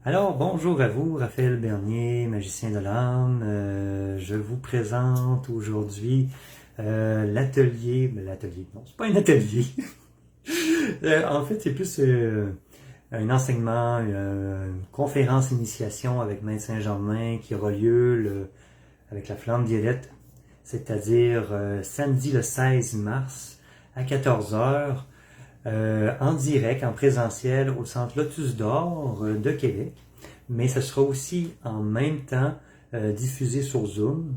Alors, bonjour à vous, Raphaël Bernier, magicien de l'âme. Je vous présente aujourd'hui non, c'est pas un atelier. En fait, c'est plus un enseignement, une conférence initiation avec Maître Saint-Germain qui aura lieu avec la flamme violette, c'est-à-dire samedi le 16 mars à 14 heures. En direct, en présentiel au Centre Lotus d'Or de Québec, mais ce sera aussi en même temps diffusé sur Zoom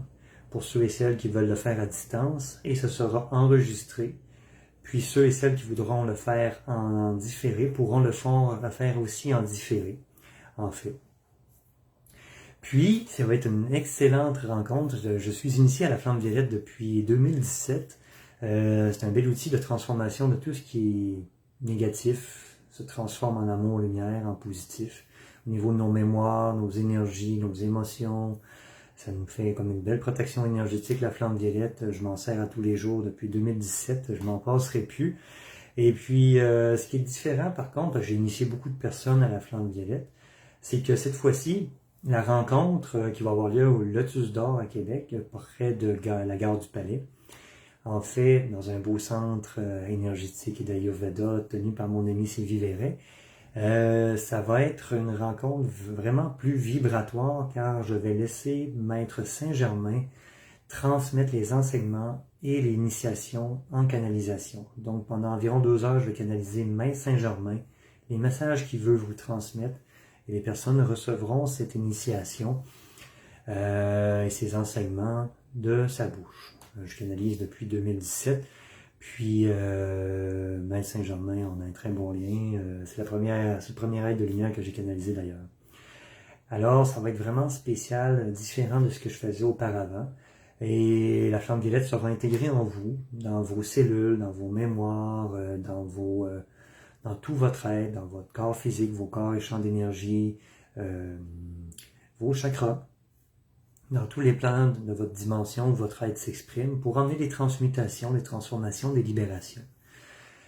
pour ceux et celles qui veulent le faire à distance, et ce sera enregistré. Puis ceux et celles qui voudront le faire en différé pourront le faire aussi en différé, en fait. Puis, ça va être une excellente rencontre. Je suis initié à la flamme violette depuis 2017. C'est un bel outil de transformation de tout ce qui est négatif, se transforme en amour, lumière, en positif. Au niveau de nos mémoires, nos énergies, nos émotions, ça nous fait comme une belle protection énergétique, la flamme violette. Je m'en sers à tous les jours depuis 2017, je m'en passerai plus. Et puis, ce qui est différent par contre, j'ai initié beaucoup de personnes à la flamme violette, c'est que cette fois-ci, la rencontre qui va avoir lieu au Lotus d'Or à Québec, près de la gare du Palais, en fait, dans un beau centre énergétique et d'Ayurveda tenu par mon ami Sylvie Verret, ça va être une rencontre vraiment plus vibratoire car je vais laisser Maître Saint-Germain transmettre les enseignements et l'initiation en canalisation. Donc pendant environ 2 heures, je vais canaliser Maître Saint-Germain, les messages qu'il veut vous transmettre, et les personnes recevront cette initiation et ces enseignements de sa bouche. Je canalise depuis 2017. Puis, Maître Saint-Germain, on a un très bon lien. C'est le premier aide de lumière que j'ai canalisé d'ailleurs. Alors, ça va être vraiment spécial, différent de ce que je faisais auparavant. Et la flamme violette sera intégrée en vous, dans vos cellules, dans vos mémoires, dans tout votre être, dans votre corps physique, vos corps et champs d'énergie, vos chakras, dans tous les plans de votre dimension où votre être s'exprime, pour emmener des transmutations, des transformations, des libérations.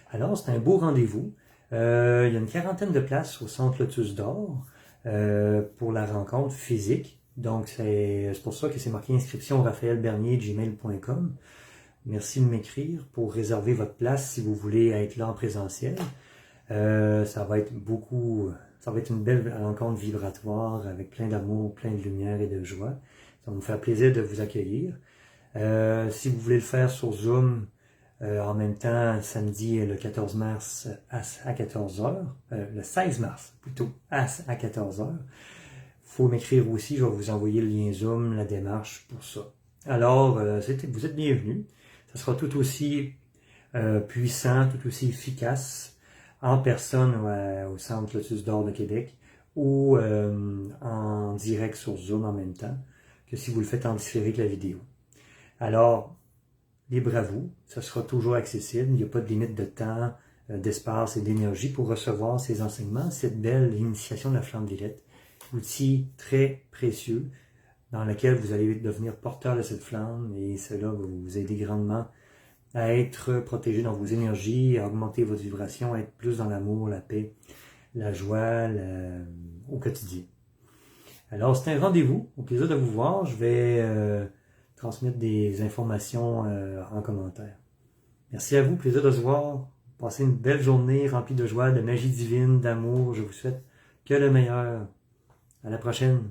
Alors, c'est un beau rendez-vous. Il y a une quarantaine de places au Centre Lotus d'Or pour la rencontre physique. Donc, c'est pour ça que c'est marqué inscription raphaelbernier@gmail.com. Merci de m'écrire pour réserver votre place si vous voulez être là en présentiel. Ça va être une belle rencontre vibratoire avec plein d'amour, plein de lumière et de joie. Ça va me faire plaisir de vous accueillir. Si vous voulez le faire sur Zoom, en même temps, samedi le 14 mars à 14 heures, le 16 mars plutôt, à 14 heures, faut m'écrire aussi, je vais vous envoyer le lien Zoom, la démarche pour ça. Alors, vous êtes bienvenus. Ça sera tout aussi puissant, tout aussi efficace en personne au Centre Lotus d'Or de Québec ou en direct sur Zoom en même temps que si vous le faites en différé que la vidéo. Alors, libre à vous, ça sera toujours accessible, il n'y a pas de limite de temps, d'espace et d'énergie pour recevoir ces enseignements, cette belle initiation de la flamme violette, outil très précieux dans lequel vous allez devenir porteur de cette flamme et cela va vous aider grandement à être protégé dans vos énergies, à augmenter votre vibration, à être plus dans l'amour, la paix, la joie au quotidien. Alors, c'est un rendez-vous. Au plaisir de vous voir. Je vais transmettre des informations en commentaire. Merci à vous. Plaisir de se voir. Passez une belle journée remplie de joie, de magie divine, d'amour. Je vous souhaite que le meilleur. À la prochaine.